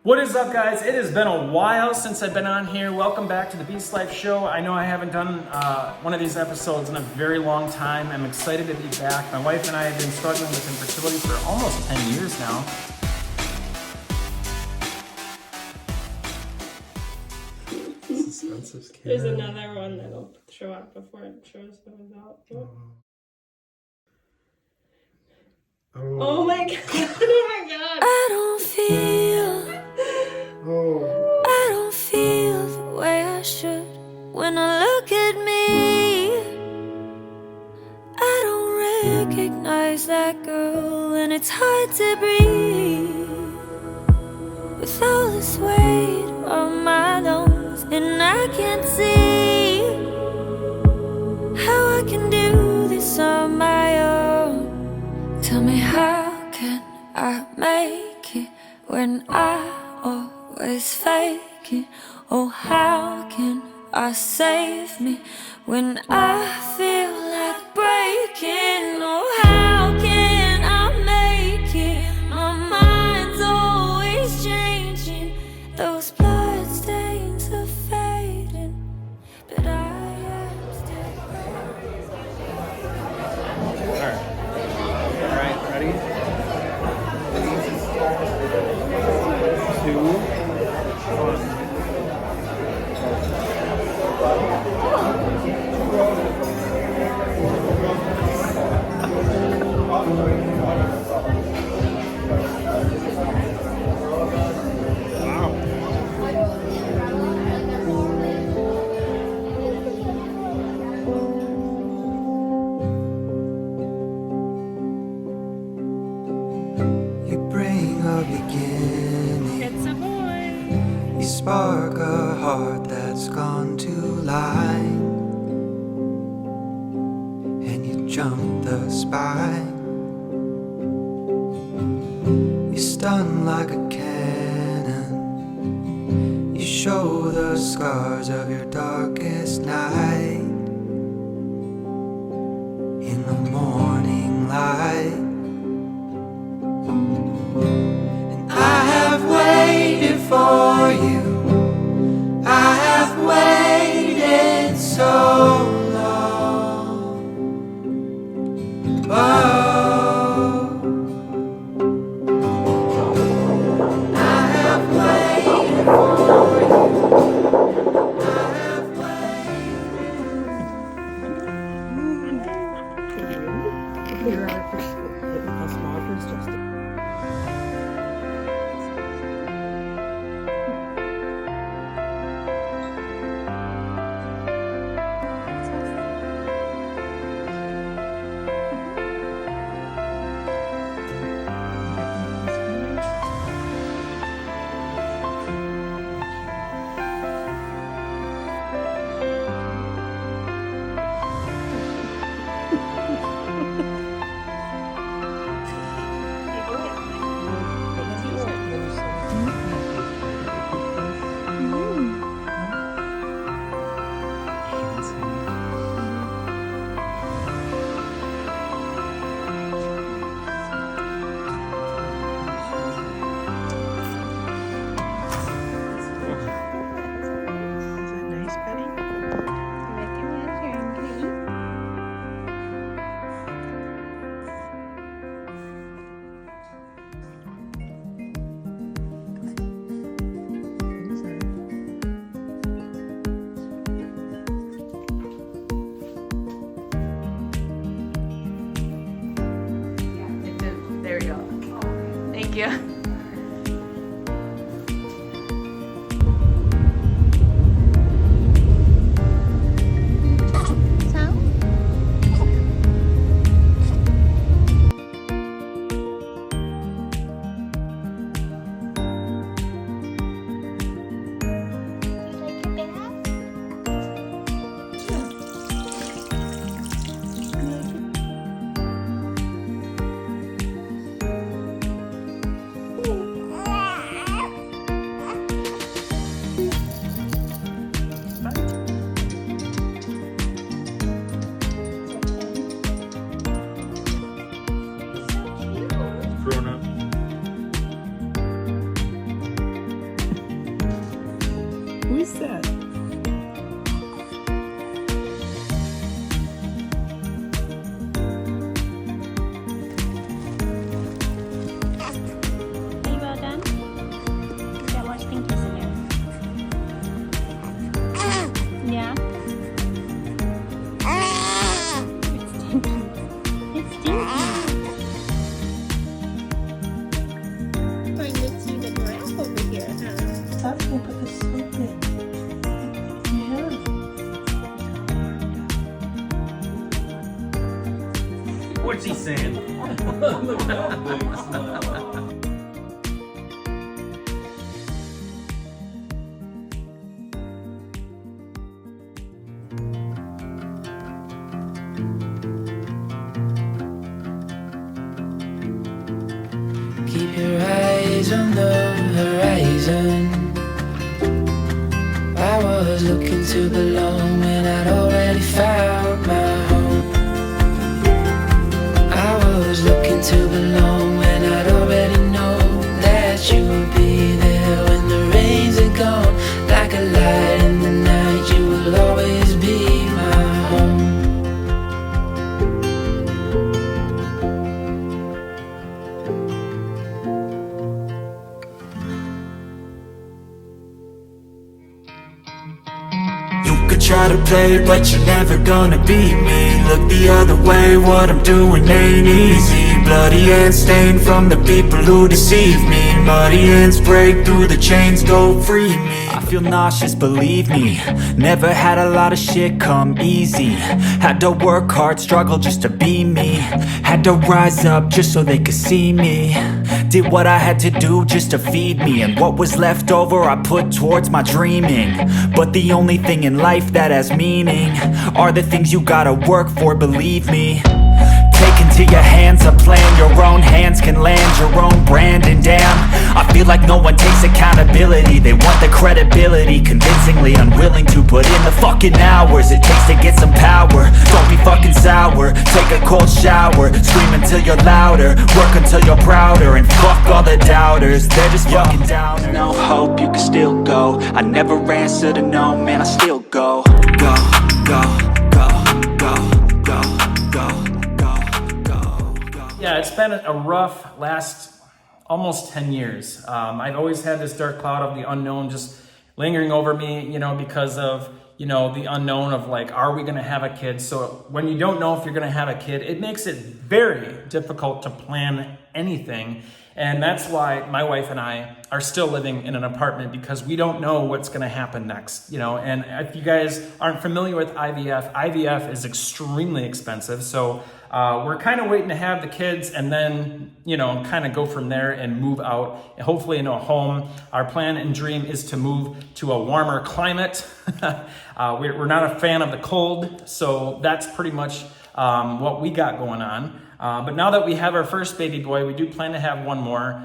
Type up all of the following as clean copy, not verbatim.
What is up, guys? It has been a while since I've been on here. Welcome back to the Beast Life Show. I know I haven't done one of these episodes in a very long time. I'm excited to be back. My wife and I have been struggling with infertility for almost 10 years now. There's another one that'll show up before it shows the result. Oh my god! Oh my god! I don't feel the way I should when I look at me. I don't recognize that girl, and it's hard to breathe with all this weight on my lungs, and I can't see how I can do this on my own. Tell me, how can I make it when I always fake it? Oh, how can I save me when I feel like breaking? Oh, how can I make it? My mind's always changing. Those blood stains are fading, but I am still All right, ready? 2, 1. You bring a beginning. It's a boy! You spark a heart that's gone to line, and you jump the spine. You stun like a cannon. You show the scars of your darkest night in the morning light. And I have waited for you. I have waited so long. Oh, I have waited for you. I have There we go. Thank you. What's he saying? Look at that big smile. Keep your eyes on the horizon. I was looking to belong when I'd already found my home. I was looking to belong when I'd already known that you would be there when the rains are gone. Like a light in the night, you will always be my home. Try to play, but you're never gonna beat me. Look the other way, what I'm doing ain't easy. Bloody hands stained from the people who deceive me. Muddy hands break through the chains, go free me. I feel nauseous, believe me. Never had a lot of shit come easy. Had to work hard, struggle just to be me. Had to rise up just so they could see me. Did what I had to do just to feed me. And what was left over I put towards my dreaming. But the only thing in life that has meaning are the things you gotta work for, believe me. Take into your hands a plan, your own hands can land your own brand. And damn, I feel like no one takes accountability. They want the credibility, convincingly unwilling to put in the fucking hours it takes to get some power. Don't be fucking sour, take a cold shower. Scream until you're louder, work until you're prouder. And fuck all the doubters, they're just fucking downers. No hope, you can still go. I never answer to no, man, I still go. Go, go, go, go, go, go. Yeah, it's been a rough last almost 10 years. I've always had this dark cloud of the unknown just lingering over me, because of, the unknown of like, are we gonna have a kid? So when you don't know if you're gonna have a kid, it makes it very difficult to plan anything. And that's why my wife and I are still living in an apartment, because we don't know what's gonna happen next, And if you guys aren't familiar with IVF is extremely expensive. So we're kind of waiting to have the kids and then, kind of go from there and move out, hopefully into a home. Our plan and dream is to move to a warmer climate. We're not a fan of the cold, so that's pretty much what we got going on. But now that we have our first baby boy, we do plan to have one more.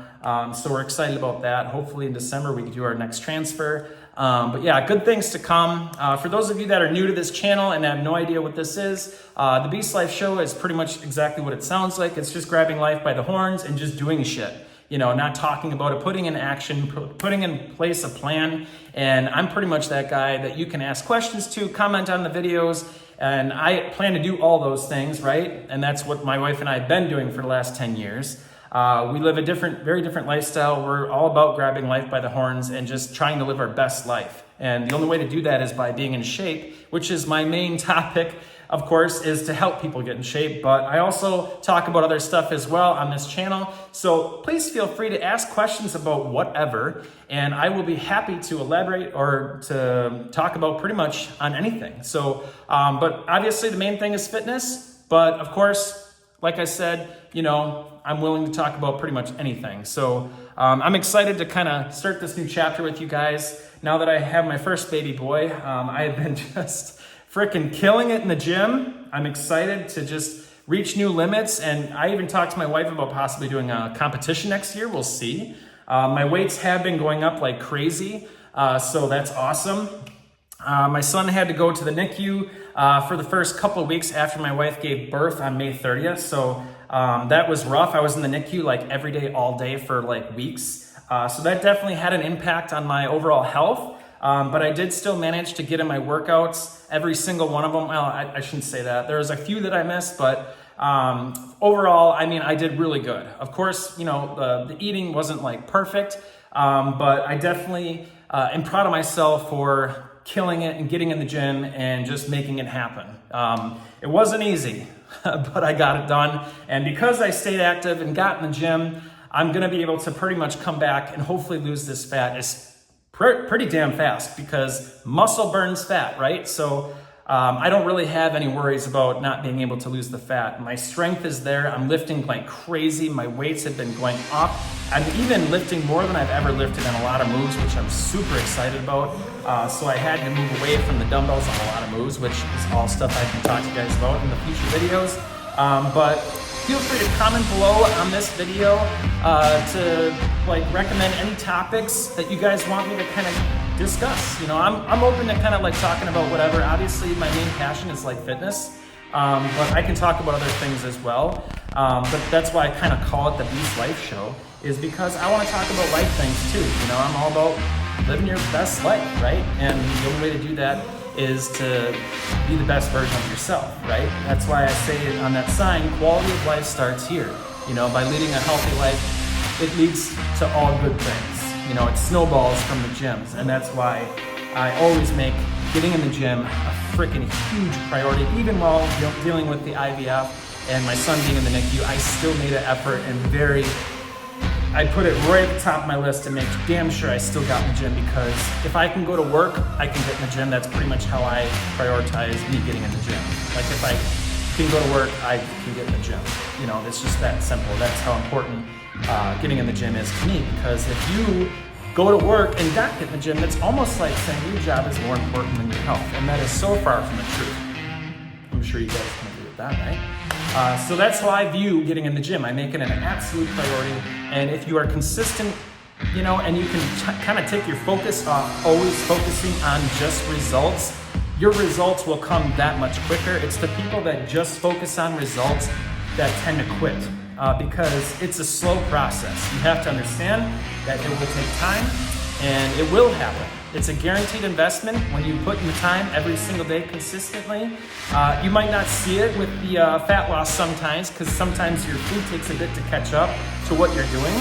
So we're excited about that. Hopefully in December we can do our next transfer. But yeah, good things to come. For those of you that are new to this channel and have no idea what this is, the Beast Life Show is pretty much exactly what it sounds like. It's just grabbing life by the horns and just doing shit. Not talking about it, putting in action, putting in place a plan. And I'm pretty much that guy that you can ask questions to, comment on the videos, and I plan to do all those things, right? And that's what my wife and I have been doing for the last 10 years. We live a very different lifestyle. We're all about grabbing life by the horns and just trying to live our best life. And the only way to do that is by being in shape, which is my main topic, of course, is to help people get in shape. But I also talk about other stuff as well on this channel. So please feel free to ask questions about whatever, and I will be happy to elaborate or to talk about pretty much on anything. So, but obviously the main thing is fitness. But of course, like I said, I'm willing to talk about pretty much anything. So I'm excited to kind of start this new chapter with you guys. Now that I have my first baby boy, I have been just freaking killing it in the gym. I'm excited to just reach new limits. And I even talked to my wife about possibly doing a competition next year. We'll see. My weights have been going up like crazy. So that's awesome. My son had to go to the NICU for the first couple of weeks after my wife gave birth on May 30th. So that was rough. I was in the NICU like every day, all day for like weeks. So that definitely had an impact on my overall health. But I did still manage to get in my workouts, every single one of them. Well, I shouldn't say that. There was a few that I missed, but overall, I did really good. Of course, the eating wasn't like perfect, but I definitely am proud of myself for killing it and getting in the gym and just making it happen. It wasn't easy, but I got it done. And because I stayed active and got in the gym, I'm gonna be able to pretty much come back and hopefully lose this fat pretty damn fast, because muscle burns fat, right? So I don't really have any worries about not being able to lose the fat. My strength is there. I'm lifting like crazy. My weights have been going up. I'm even lifting more than I've ever lifted in a lot of moves, which I'm super excited about. So I had to move away from the dumbbells on a lot of moves, which is all stuff I can talk to you guys about in the future videos. But feel free to comment below on this video to like recommend any topics that you guys want me to kind of discuss. You know, I'm open to kind of like talking about whatever. Obviously, my main passion is like fitness, but I can talk about other things as well. But that's why I kind of call it the Beast Life Show, is because I want to talk about life things too. You know, I'm all about living your best life, right? And the only way to do that is to be the best version of yourself, right? That's why I say on that sign, quality of life starts here. You know, by leading a healthy life, it leads to all good things. You know, it snowballs from the gyms, and that's why I always make getting in the gym a freaking huge priority. Even while dealing with the IVF and my son being in the NICU, I still made an effort and I put it right at the top of my list to make damn sure I still got in the gym, because if I can go to work, I can get in the gym. That's pretty much how I prioritize me getting in the gym. Like if I can go to work, I can get in the gym. You know, it's just that simple. That's how important getting in the gym is to me, because if you go to work and not get in the gym, it's almost like saying your job is more important than your health, and that is so far from the truth. I'm sure you guys can agree with that, right? So that's how I view getting in the gym. I make it an absolute priority, and if you are consistent, you know, and you can kind of take your focus off always focusing on just results, your results will come that much quicker. It's the people that just focus on results that tend to quit. Because it's a slow process. You have to understand that it will take time, and it will happen. It's a guaranteed investment when you put in the time every single day consistently. You might not see it with the fat loss sometimes, because sometimes your food takes a bit to catch up to what you're doing.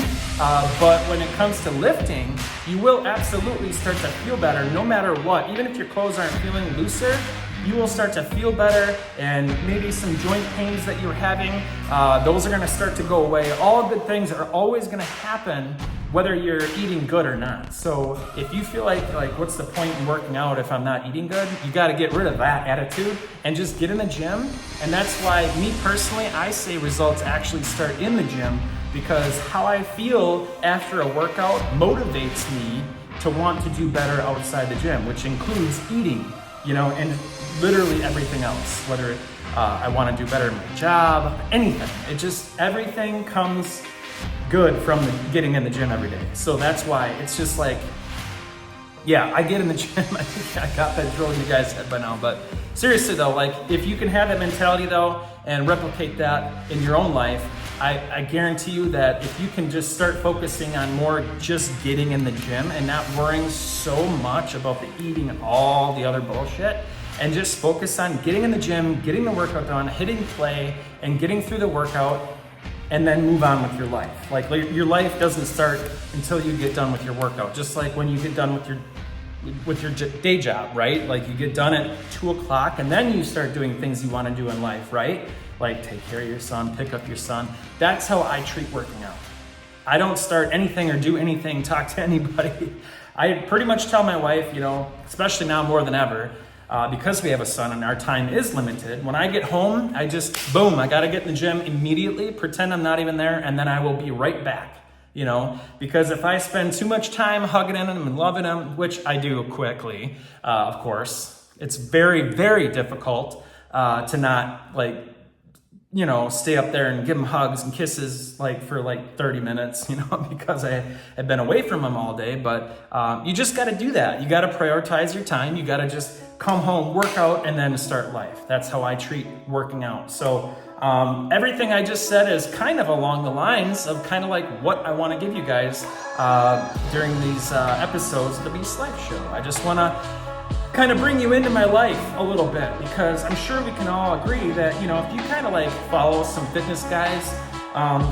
But when it comes to lifting, you will absolutely start to feel better no matter what. Even if your clothes aren't feeling looser, you will start to feel better, and maybe some joint pains that you're having, those are gonna start to go away. All good things are always gonna happen whether you're eating good or not. So if you feel like what's the point in working out if I'm not eating good, you gotta get rid of that attitude and just get in the gym. And that's why me personally, I say results actually start in the gym, because how I feel after a workout motivates me to want to do better outside the gym, which includes eating, you know, and literally everything else, whether I want to do better in my job, anything. It just, everything comes good from getting in the gym every day. So that's why it's just like, yeah, I get in the gym. I think I got that drilled in you guys' head by now. But seriously though, like if you can have that mentality though and replicate that in your own life, I guarantee you that if you can just start focusing on more just getting in the gym and not worrying so much about the eating and all the other bullshit, and just focus on getting in the gym, getting the workout done, hitting play, and getting through the workout, and then move on with your life. Like your life doesn't start until you get done with your workout. Just like when you get done with your day job, right? Like you get done at 2 o'clock, and then you start doing things you want to do in life, right? Like take care of your son, pick up your son. That's how I treat working out. I don't start anything or do anything, talk to anybody. I pretty much tell my wife, you know, especially now more than ever, because we have a son and our time is limited, when I get home, I just, boom, I gotta get in the gym immediately, pretend I'm not even there, and then I will be right back, you know? Because if I spend too much time hugging him and loving him, which I do quickly, of course, it's very, very difficult to not, like, you know, stay up there and give him hugs and kisses like for like 30 minutes, you know, because I have been away from him all day. But you just got to do that. You got to prioritize your time. You got to just come home, work out, and then start life. That's how I treat working out. So everything I just said is kind of along the lines of kind of like what I want to give you guys during these episodes of the Beast Life Show. I just want to kind of bring you into my life a little bit, because I'm sure we can all agree that, you know, if you kind of like follow some fitness guys,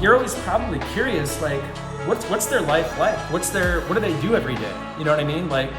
you're always probably curious, like what's their life like? What do they do every day? You know what I mean? Like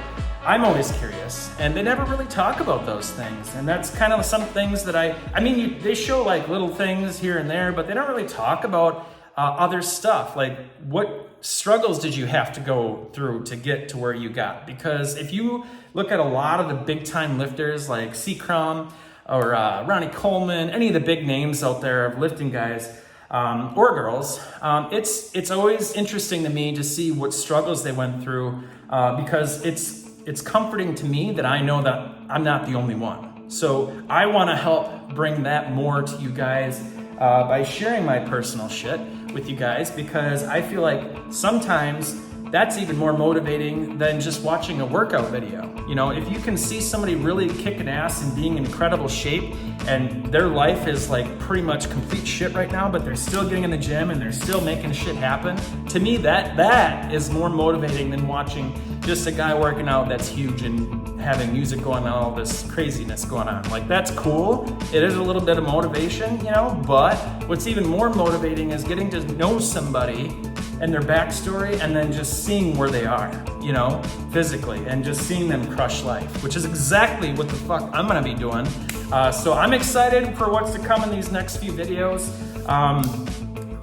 I'm always curious, and they never really talk about those things. And that's kind of some things that I mean, they show like little things here and there, but they don't really talk about other stuff. Like, what struggles did you have to go through to get to where you got? Because if you look at a lot of the big time lifters like C-Crum or Ronnie Coleman, any of the big names out there of lifting guys or girls, it's always interesting to me to see what struggles they went through, because it's comforting to me that I know that I'm not the only one. So I want to help bring that more to you guys by sharing my personal shit with you guys, because I feel like sometimes that's even more motivating than just watching a workout video. You know, if you can see somebody really kicking ass and being in incredible shape and their life is like pretty much complete shit right now, but they're still getting in the gym and they're still making shit happen, to me that is more motivating than watching just a guy working out that's huge and having music going on, all this craziness going on. Like, that's cool. It is a little bit of motivation, you know, but what's even more motivating is getting to know somebody and their backstory, and then just seeing where they are, you know, physically, and just seeing them crush life, which is exactly what the fuck I'm gonna be doing. So I'm excited for what's to come in these next few videos.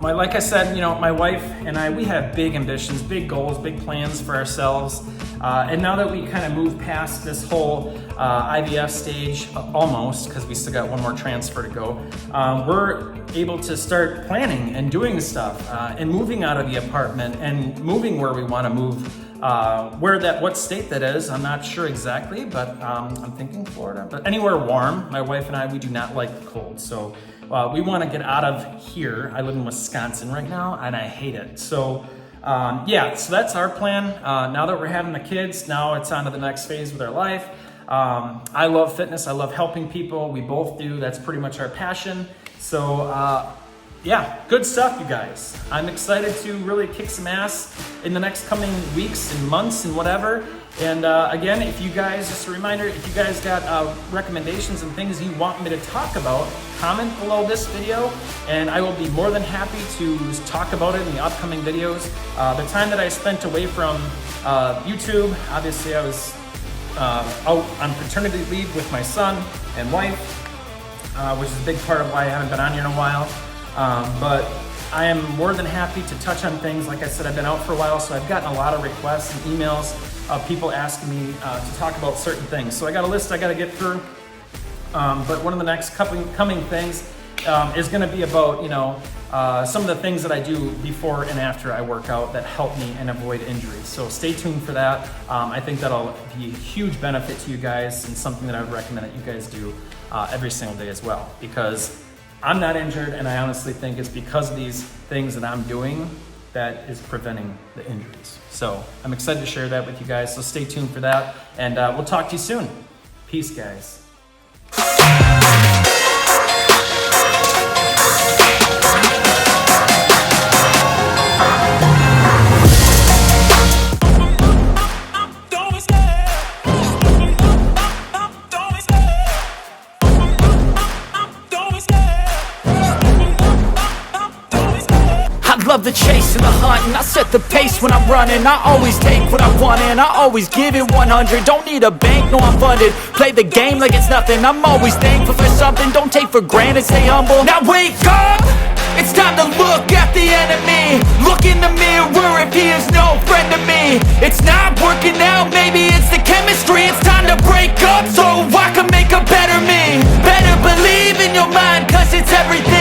Like I said, you know, my wife and I, we have big ambitions, big goals, big plans for ourselves. And now that we kind of moved past this whole IVF stage, almost, because we still got one more transfer to go, we're able to start planning and doing stuff and moving out of the apartment and moving where we want to move. What state that is, I'm not sure exactly, but I'm thinking Florida. But anywhere warm. My wife and I, we do not like the cold. So we want to get out of here. I live in Wisconsin right now, and I hate it. So so that's our plan. Now that we're having the kids, now it's on to the next phase with our life. I love fitness. I love helping people. We both do. That's pretty much our passion. So good stuff, you guys. I'm excited to really kick some ass in the next coming weeks and months and whatever. And again, if you guys, just a reminder, if you guys got recommendations and things you want me to talk about, comment below this video, and I will be more than happy to talk about it in the upcoming videos. The time that I spent away from YouTube, obviously I was out on paternity leave with my son and wife, which is a big part of why I haven't been on here in a while. But I am more than happy to touch on things. Like I said, I've been out for a while, so I've gotten a lot of requests and emails of people asking me to talk about certain things. So I got a list I got to get through. But one of the next coming things is going to be about, you know, some of the things that I do before and after I work out that help me and avoid injuries. So stay tuned for that. I think that'll be a huge benefit to you guys, and something that I would recommend that you guys do every single day as well, because I'm not injured, and I honestly think it's because of these things that I'm doing that is preventing the injuries. So I'm excited to share that with you guys, so stay tuned for that, and we'll talk to you soon. Peace, guys. Love the chase and the hunt, and I set the pace when I'm running. I always take what I want and I always give it 100. Don't need a bank, no, I'm funded. Play the game like it's nothing. I'm always thankful for something. Don't take for granted, stay humble. Now wake up, it's time to look at the enemy. Look in the mirror if he is no friend to me. It's not working out, maybe it's the chemistry. It's time to break up so I can make a better me. Better believe in your mind, cause it's everything.